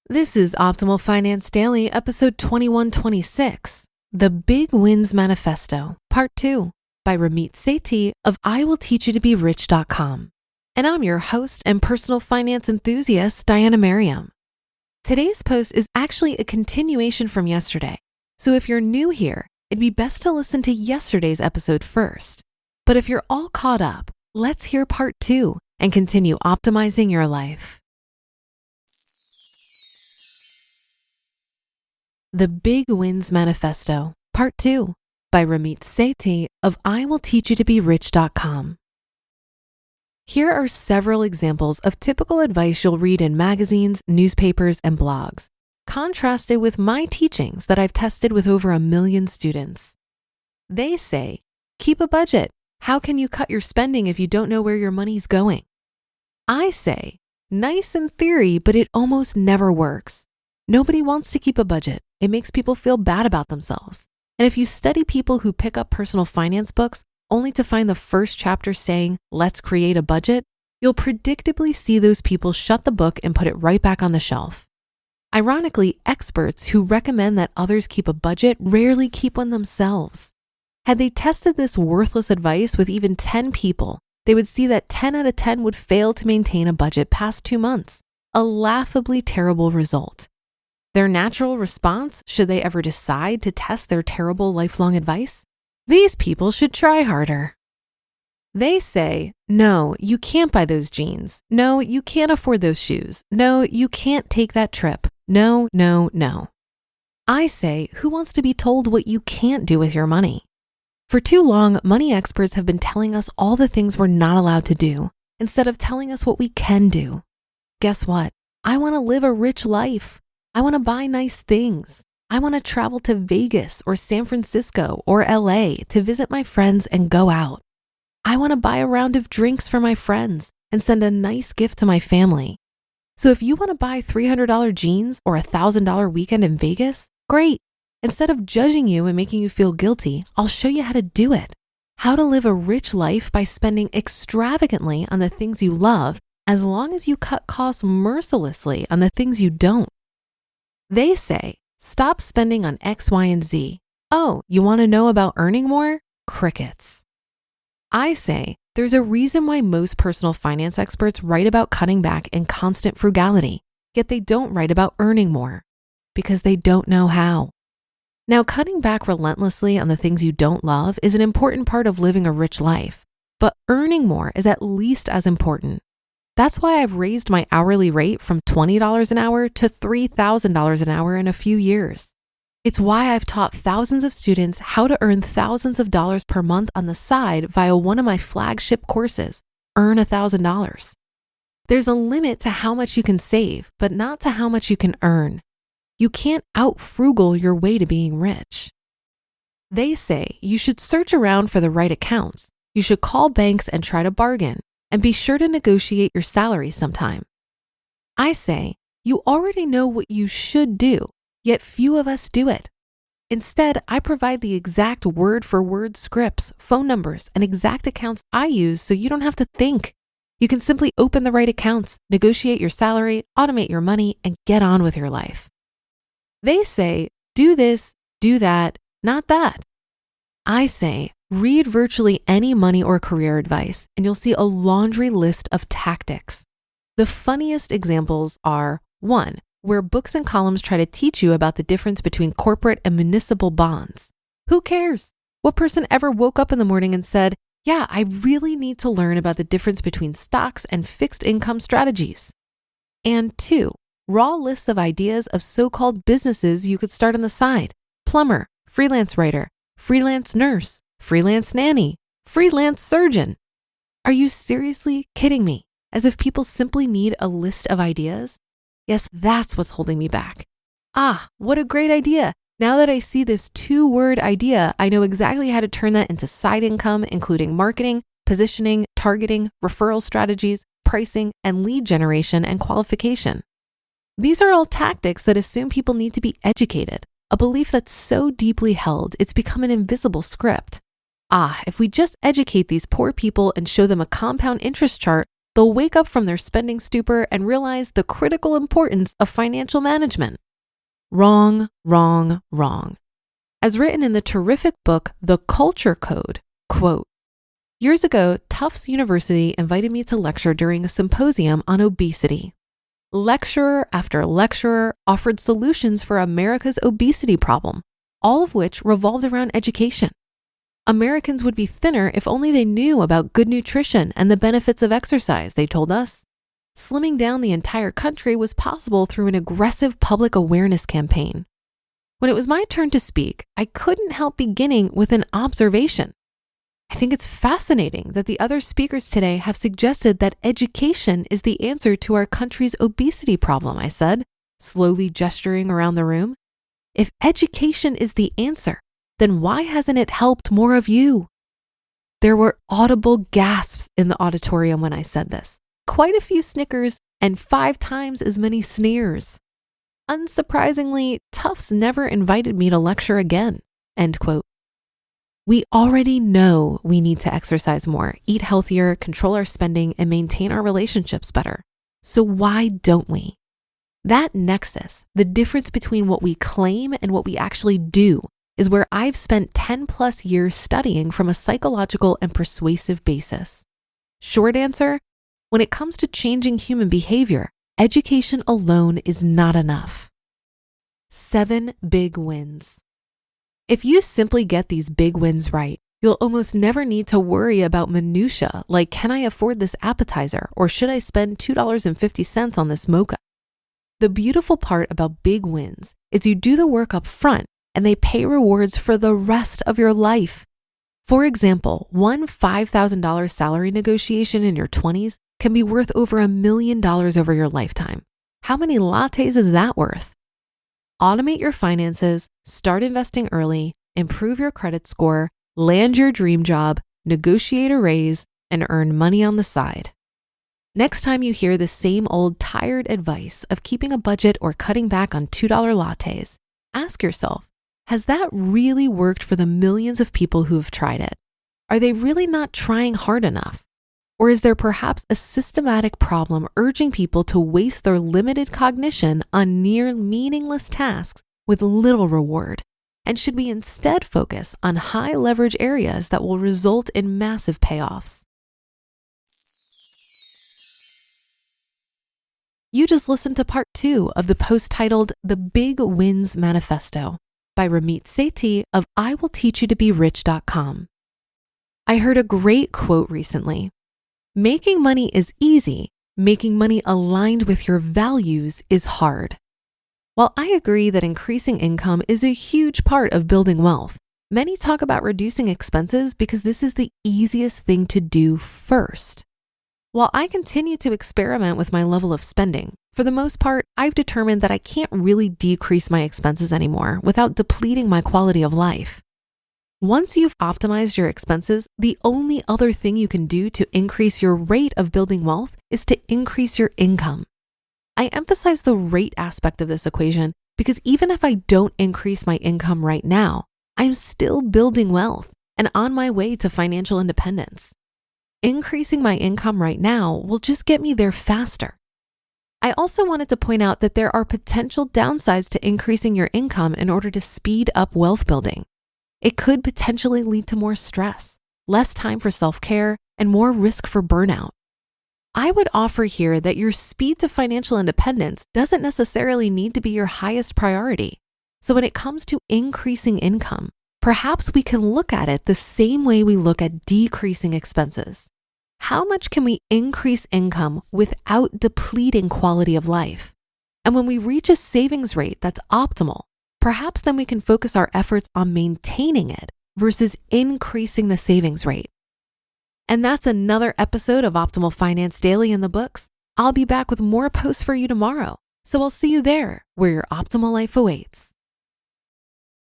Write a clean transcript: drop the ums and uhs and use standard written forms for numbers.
This is Optimal Finance Daily, episode 2126, The Big Wins Manifesto, Part 2, by Ramit Sethi of IWillTeachYouToBeRich.com. And I'm your host and personal finance enthusiast, Diana Merriam. Today's post is actually a continuation from yesterday, so if you're new here, it'd be best to listen to yesterday's episode first. But if you're all caught up, let's hear Part 2 and continue optimizing your life. The Big Wins Manifesto, Part 2, by Ramit Sethi of IWillTeachYouToBeRich.com. Here are several examples of typical advice you'll read in magazines, newspapers, and blogs, contrasted with my teachings that I've tested with over 1 million students. They say, keep a budget. How can you cut your spending if you don't know where your money's going? I say, nice in theory, but it almost never works. Nobody wants to keep a budget. It makes people feel bad about themselves. And if you study people who pick up personal finance books only to find the first chapter saying, let's create a budget, you'll predictably see those people shut the book and put it right back on the shelf. Ironically, experts who recommend that others keep a budget rarely keep one themselves. Had they tested this worthless advice with even 10 people, they would see that 10 out of 10 would fail to maintain a budget past 2 months, a laughably terrible result. Their natural response, should they ever decide to test their terrible lifelong advice? These people should try harder. They say, no, you can't buy those jeans. No, you can't afford those shoes. No, you can't take that trip. No, no, no. I say, who wants to be told what you can't do with your money? For too long, money experts have been telling us all the things we're not allowed to do, instead of telling us what we can do. Guess what? I want to live a rich life. I want to buy nice things. I want to travel to Vegas or San Francisco or LA to visit my friends and go out. I want to buy a round of drinks for my friends and send a nice gift to my family. So if you want to buy $300 jeans or a $1,000 weekend in Vegas, great. Instead of judging you and making you feel guilty, I'll show you how to do it. How to live a rich life by spending extravagantly on the things you love, as long as you cut costs mercilessly on the things you don't. They say, stop spending on X, Y, and Z. Oh, you want to know about earning more? Crickets. I say, there's a reason why most personal finance experts write about cutting back and constant frugality, yet they don't write about earning more, because they don't know how. Now, cutting back relentlessly on the things you don't love is an important part of living a rich life, but earning more is at least as important. That's why I've raised my hourly rate from $20 an hour to $3,000 an hour in a few years. It's why I've taught thousands of students how to earn thousands of dollars per month on the side via one of my flagship courses, Earn $1,000. There's a limit to how much you can save, but not to how much you can earn. You can't out-frugal your way to being rich. They say you should search around for the right accounts. You should call banks and try to bargain. And be sure to negotiate your salary sometime. I say, you already know what you should do, yet few of us do it. Instead, I provide the exact word-for-word scripts, phone numbers, and exact accounts I use so you don't have to think. You can simply open the right accounts, negotiate your salary, automate your money, and get on with your life. They say, do this, do that, not that. I say, read virtually any money or career advice, and you'll see a laundry list of tactics. The funniest examples are 1, where books and columns try to teach you about the difference between corporate and municipal bonds. Who cares? What person ever woke up in the morning and said, yeah, I really need to learn about the difference between stocks and fixed income strategies? And 2, raw lists of ideas of so-called businesses you could start on the side. Plumber, freelance writer, freelance nurse, freelance nanny, freelance surgeon. Are you seriously kidding me? As if people simply need a list of ideas? Yes, that's what's holding me back. Ah, what a great idea. Now that I see this 2-word idea, I know exactly how to turn that into side income, including marketing, positioning, targeting, referral strategies, pricing, and lead generation and qualification. These are all tactics that assume people need to be educated, a belief that's so deeply held, it's become an invisible script. If we just educate these poor people and show them a compound interest chart, they'll wake up from their spending stupor and realize the critical importance of financial management. Wrong, wrong, wrong. As written in the terrific book, The Culture Code, quote, "Years ago, Tufts University invited me to lecture during a symposium on obesity. Lecturer after lecturer offered solutions for America's obesity problem, all of which revolved around education. Americans would be thinner if only they knew about good nutrition and the benefits of exercise, they told us. Slimming down the entire country was possible through an aggressive public awareness campaign. When it was my turn to speak, I couldn't help beginning with an observation. I think it's fascinating that the other speakers today have suggested that education is the answer to our country's obesity problem," I said, slowly gesturing around the room. "If education is the answer, then why hasn't it helped more of you?" There were audible gasps in the auditorium when I said this, quite a few snickers, and 5 times as many sneers. Unsurprisingly, Tufts never invited me to lecture again, end quote. We already know we need to exercise more, eat healthier, control our spending, and maintain our relationships better. So why don't we? That nexus, the difference between what we claim and what we actually do, is where I've spent 10 plus years studying from a psychological and persuasive basis. Short answer, when it comes to changing human behavior, education alone is not enough. 7 big wins. If you simply get these big wins right, you'll almost never need to worry about minutia like, can I afford this appetizer or should I spend $2.50 on this mocha? The beautiful part about big wins is you do the work up front and they pay rewards for the rest of your life. For example, one $5,000 salary negotiation in your 20s can be worth over $1 million over your lifetime. How many lattes is that worth? Automate your finances, start investing early, improve your credit score, land your dream job, negotiate a raise, and earn money on the side. Next time you hear the same old tired advice of keeping a budget or cutting back on $2 lattes, ask yourself, has that really worked for the millions of people who have tried it? Are they really not trying hard enough? Or is there perhaps a systematic problem urging people to waste their limited cognition on near meaningless tasks with little reward? And should we instead focus on high leverage areas that will result in massive payoffs? You just listened to part 2 of the post titled The Big Wins Manifesto by Ramit Sethi of IWillTeachYouToBeRich.com. I heard a great quote recently. Making money is easy. Making money aligned with your values is hard. While I agree that increasing income is a huge part of building wealth, many talk about reducing expenses because this is the easiest thing to do first. While I continue to experiment with my level of spending, for the most part, I've determined that I can't really decrease my expenses anymore without depleting my quality of life. Once you've optimized your expenses, the only other thing you can do to increase your rate of building wealth is to increase your income. I emphasize the rate aspect of this equation because even if I don't increase my income right now, I'm still building wealth and on my way to financial independence. Increasing my income right now will just get me there faster. I also wanted to point out that there are potential downsides to increasing your income in order to speed up wealth building. It could potentially lead to more stress, less time for self-care, and more risk for burnout. I would offer here that your speed to financial independence doesn't necessarily need to be your highest priority. So when it comes to increasing income, perhaps we can look at it the same way we look at decreasing expenses. How much can we increase income without depleting quality of life? And when we reach a savings rate that's optimal, perhaps then we can focus our efforts on maintaining it versus increasing the savings rate. And that's another episode of Optimal Finance Daily in the books. I'll be back with more posts for you tomorrow. So I'll see you there where your optimal life awaits.